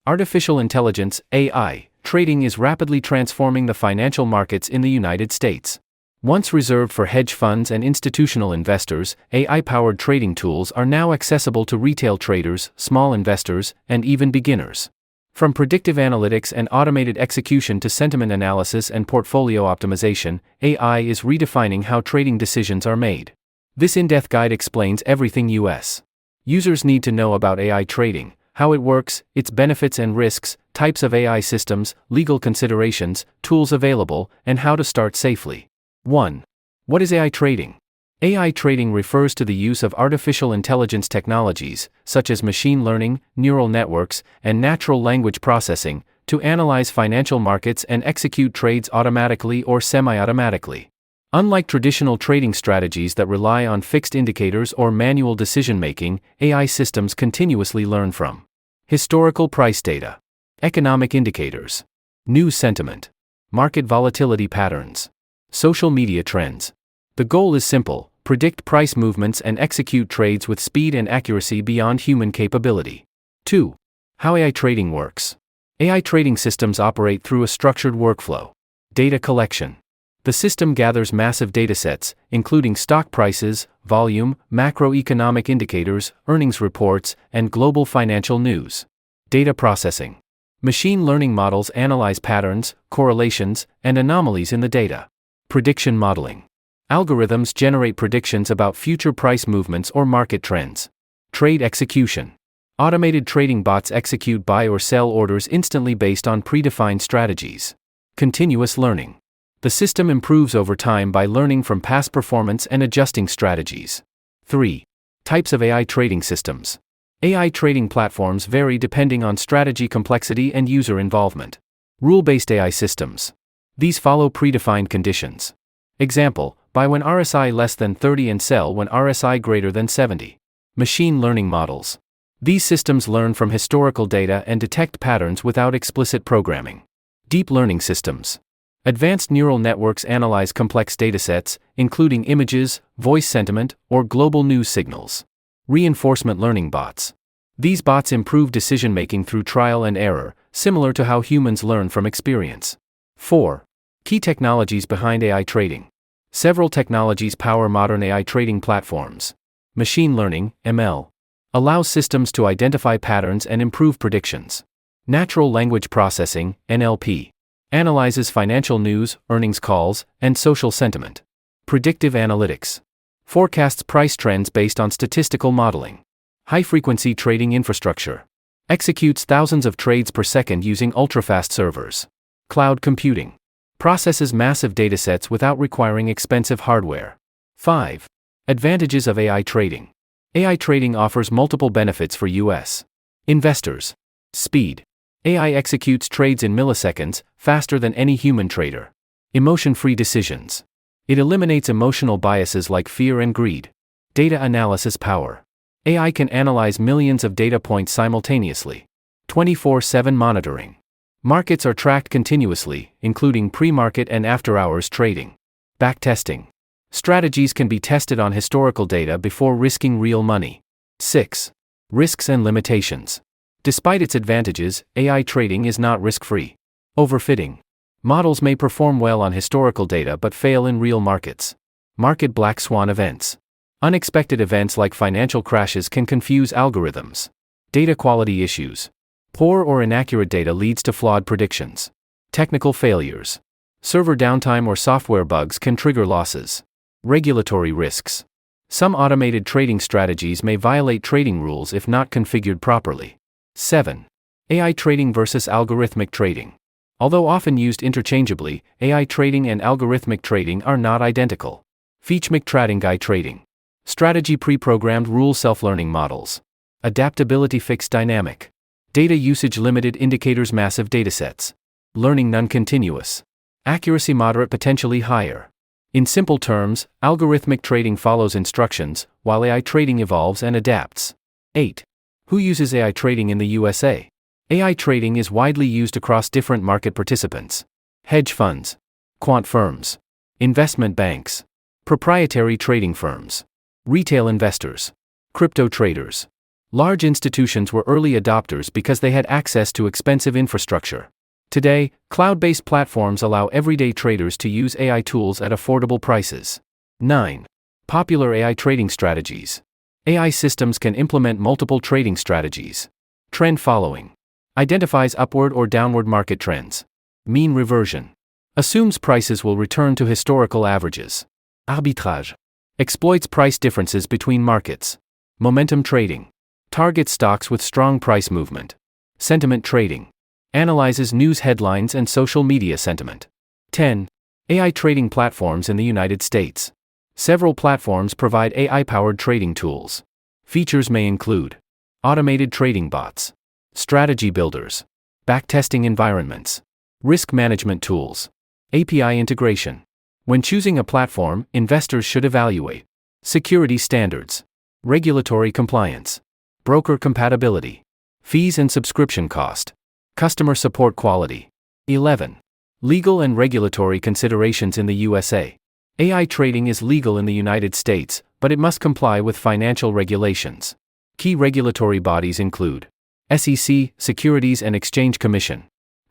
Artificial intelligence, AI, trading is rapidly transforming the financial markets in the United States. Once reserved for hedge funds and institutional investors, AI-powered trading tools are now accessible to retail traders, small investors, and even beginners. From predictive analytics and automated execution to sentiment analysis and portfolio optimization, AI is redefining how trading decisions are made. This in-depth guide explains everything U.S. users need to know about AI trading: how it works, its benefits and risks, types of AI systems, legal considerations, tools available, and how to start safely. 1. What is AI trading? AI trading refers to the use of artificial intelligence technologies, such as machine learning, neural networks, and natural language processing, to analyze financial markets and execute trades automatically or semi-automatically. Unlike traditional trading strategies that rely on fixed indicators or manual decision-making, AI systems continuously learn from historical price data, economic indicators, news sentiment, market volatility patterns, social media trends. The goal is simple: predict price movements and execute trades with speed and accuracy beyond human capability. 2. How AI trading works. AI trading systems operate through a structured workflow. Data collection. The system gathers massive datasets, including stock prices, volume, macroeconomic indicators, earnings reports, and global financial news. Data processing. Machine learning models analyze patterns, correlations, and anomalies in the data. Prediction modeling. Algorithms generate predictions about future price movements or market trends. Trade execution. Automated trading bots execute buy or sell orders instantly based on predefined strategies. Continuous learning. The system improves over time by learning from past performance and adjusting strategies. 3. Types of AI trading systems. AI trading platforms vary depending on strategy complexity and user involvement. Rule-based AI systems. These follow predefined conditions. Example: buy when RSI less than 30 and sell when RSI greater than 70. Machine learning models. These systems learn from historical data and detect patterns without explicit programming. Deep learning systems. Advanced neural networks analyze complex datasets, including images, voice sentiment, or global news signals. Reinforcement learning bots. These bots improve decision-making through trial and error, similar to how humans learn from experience. 4. Key technologies behind AI trading. Several technologies power modern AI trading platforms. Machine learning, ML, allows systems to identify patterns and improve predictions. Natural language processing, NLP, analyzes financial news, earnings calls, and social sentiment. Predictive analytics forecasts price trends based on statistical modeling. High-frequency trading infrastructure executes thousands of trades per second using ultra-fast servers. Cloud computing processes massive datasets without requiring expensive hardware. 5. Advantages of AI trading. AI trading offers multiple benefits for U.S. investors. Speed. AI executes trades in milliseconds, faster than any human trader. Emotion-free decisions. It eliminates emotional biases like fear and greed. Data analysis power. AI can analyze millions of data points simultaneously. 24/7 monitoring. Markets are tracked continuously, including pre-market and after-hours trading. Backtesting. Strategies can be tested on historical data before risking real money. 6. Risks and limitations. Despite its advantages, AI trading is not risk-free. Overfitting. Models may perform well on historical data but fail in real markets. Market black swan events. Unexpected events like financial crashes can confuse algorithms. Data quality issues. Poor or inaccurate data leads to flawed predictions. Technical failures. Server downtime or software bugs can trigger losses. Regulatory risks. Some automated trading strategies may violate trading rules if not configured properly. 7. AI trading versus algorithmic trading. Although often used interchangeably, AI trading and algorithmic trading are not identical. Hedge trading, trading. Strategy pre-programmed rule self-learning models. Adaptability fixed dynamic. Data usage limited indicators massive datasets. Learning non-continuous. Accuracy moderate potentially higher. In simple terms, algorithmic trading follows instructions, while AI trading evolves and adapts. 8. Who uses AI trading in the USA? AI trading is widely used across different market participants. Hedge funds, quant firms, investment banks, proprietary trading firms, retail investors, crypto traders. Large institutions were early adopters because they had access to expensive infrastructure. Today, cloud-based platforms allow everyday traders to use AI tools at affordable prices. 9. Popular AI trading strategies. AI systems can implement multiple trading strategies. Trend following. Identifies upward or downward market trends. Mean reversion. Assumes prices will return to historical averages. Arbitrage. Exploits price differences between markets. Momentum trading. Targets stocks with strong price movement. Sentiment trading. Analyzes news headlines and social media sentiment. 10. AI trading platforms in the United States. Several platforms provide AI-powered trading tools. Features may include automated trading bots, strategy builders, backtesting environments, risk management tools, API integration. When choosing a platform, investors should evaluate security standards, regulatory compliance, broker compatibility, fees and subscription cost, customer support quality. 11. Legal and regulatory considerations in the USA. AI trading is legal in the United States, but it must comply with financial regulations. Key regulatory bodies include SEC, Securities and Exchange Commission,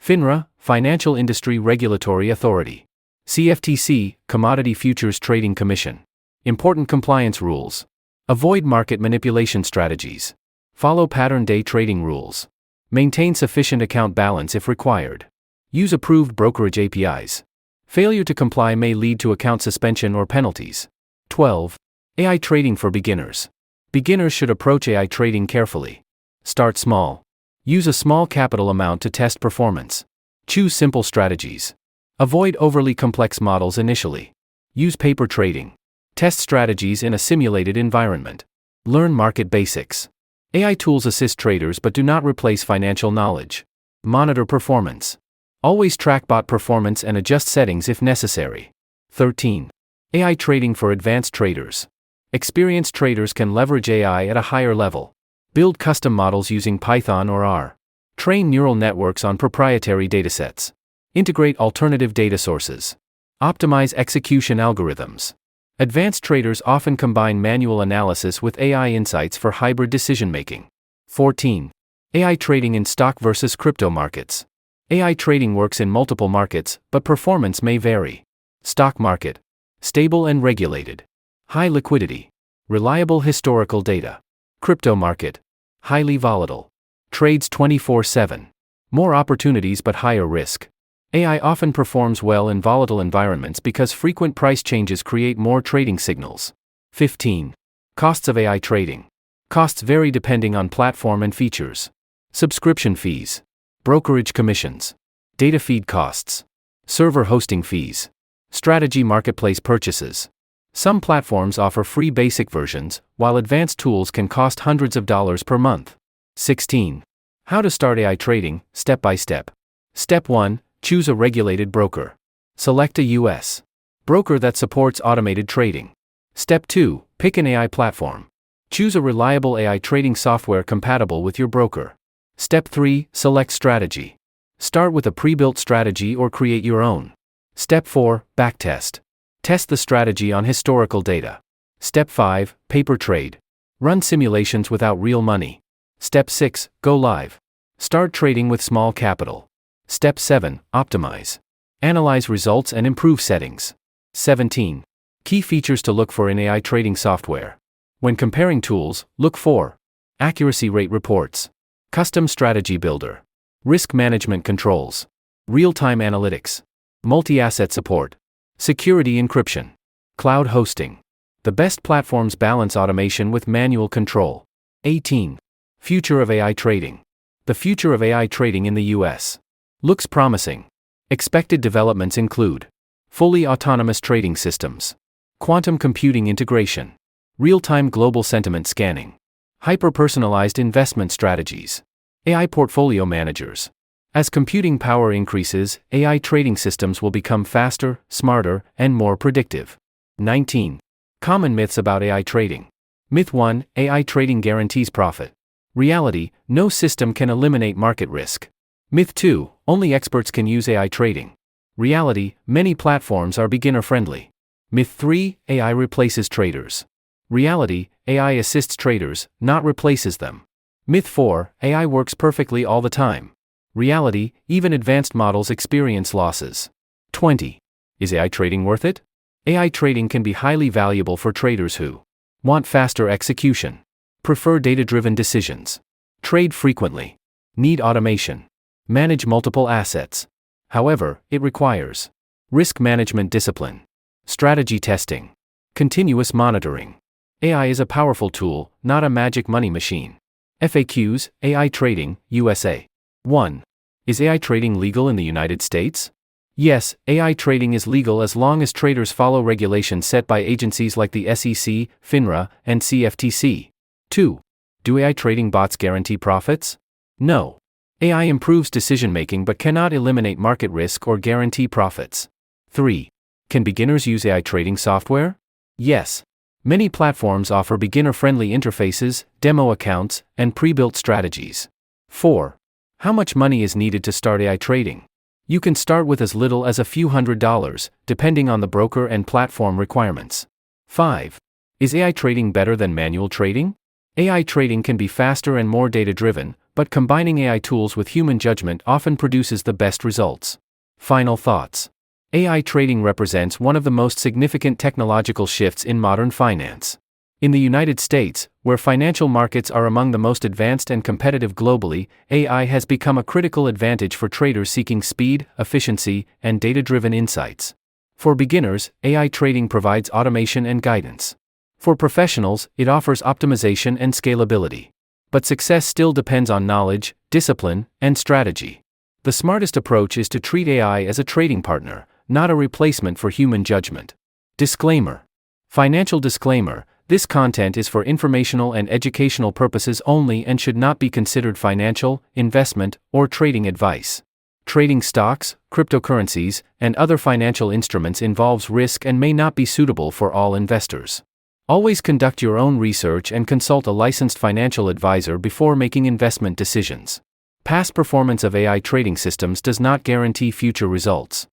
FINRA, Financial Industry Regulatory Authority, CFTC, Commodity Futures Trading Commission. Important compliance rules. Avoid market manipulation strategies. Follow pattern day trading rules. Maintain sufficient account balance if required. Use approved brokerage APIs. Failure to comply may lead to account suspension or penalties. 12. AI trading for beginners. Beginners should approach AI trading carefully. Start small. Use a small capital amount to test performance. Choose simple strategies. Avoid overly complex models initially. Use paper trading. Test strategies in a simulated environment. Learn market basics. AI tools assist traders but do not replace financial knowledge. Monitor performance. Always track bot performance and adjust settings if necessary. 13. AI trading for advanced traders. Experienced traders can leverage AI at a higher level. Build custom models using Python or R. Train neural networks on proprietary datasets. Integrate alternative data sources. Optimize execution algorithms. Advanced traders often combine manual analysis with AI insights for hybrid decision-making. 14. AI trading in stock versus crypto markets. AI trading works in multiple markets, but performance may vary. Stock market. Stable and regulated. High liquidity. Reliable historical data. Crypto market. Highly volatile. Trades 24/7. More opportunities but higher risk. AI often performs well in volatile environments because frequent price changes create more trading signals. 15. Costs of AI trading. Costs vary depending on platform and features. Subscription fees. Brokerage commissions. Data feed costs. Server hosting fees. Strategy marketplace purchases. Some platforms offer free basic versions, while advanced tools can cost hundreds of dollars per month. 16. How to start AI trading, step by step. Step 1. Choose a regulated broker. Select a U.S. broker that supports automated trading. Step 2. Pick an AI platform. Choose a reliable AI trading software compatible with your broker. Step 3. Select strategy. Start with a pre-built strategy or create your own. Step 4. Backtest. Test the strategy on historical data. Step 5. Paper trade. Run simulations without real money. Step 6. Go live. Start trading with small capital. Step 7. Optimize. Analyze results and improve settings. 17. Key features to look for in AI trading software. When comparing tools, look for accuracy rate reports, custom strategy builder, risk management controls, real-time analytics, multi-asset support, security encryption, cloud hosting. The best platforms balance automation with manual control. 18. Future of AI trading. The future of AI trading in the U.S. looks promising. Expected developments include fully autonomous trading systems, quantum computing integration, real-time global sentiment scanning, hyper-personalized investment strategies, AI portfolio managers. As computing power increases, AI trading systems will become faster, smarter, and more predictive. 19. Common myths about AI trading. Myth 1. AI trading guarantees profit. Reality: no system can eliminate market risk. Myth 2. Only experts can use AI trading. Reality: many platforms are beginner-friendly. Myth 3. AI replaces traders. Reality: AI assists traders, not replaces them. Myth 4, AI works perfectly all the time. Reality, even advanced models experience losses. 20. Is AI trading worth it? AI trading can be highly valuable for traders who want faster execution, prefer data-driven decisions, trade frequently, need automation, manage multiple assets. However, it requires risk management discipline, strategy testing, continuous monitoring. AI is a powerful tool, not a magic money machine. FAQs, AI Trading, USA. 1. Is AI trading legal in the United States? Yes, AI trading is legal as long as traders follow regulations set by agencies like the SEC, FINRA, and CFTC. 2. Do AI trading bots guarantee profits? No. AI improves decision-making but cannot eliminate market risk or guarantee profits. 3. Can beginners use AI trading software? Yes. Many platforms offer beginner-friendly interfaces, demo accounts, and pre-built strategies. 4. How much money is needed to start AI trading? You can start with as little as a few $100s, depending on the broker and platform requirements. 5. Is AI trading better than manual trading? AI trading can be faster and more data-driven, but combining AI tools with human judgment often produces the best results. Final thoughts. AI trading represents one of the most significant technological shifts in modern finance. In the United States, where financial markets are among the most advanced and competitive globally, AI has become a critical advantage for traders seeking speed, efficiency, and data-driven insights. For beginners, AI trading provides automation and guidance. For professionals, it offers optimization and scalability. But success still depends on knowledge, discipline, and strategy. The smartest approach is to treat AI as a trading partner, not a replacement for human judgment. Disclaimer. Financial disclaimer: this content is for informational and educational purposes only and should not be considered financial, investment, or trading advice. Trading stocks, cryptocurrencies, and other financial instruments involves risk and may not be suitable for all investors. Always conduct your own research and consult a licensed financial advisor before making investment decisions. Past performance of AI trading systems does not guarantee future results.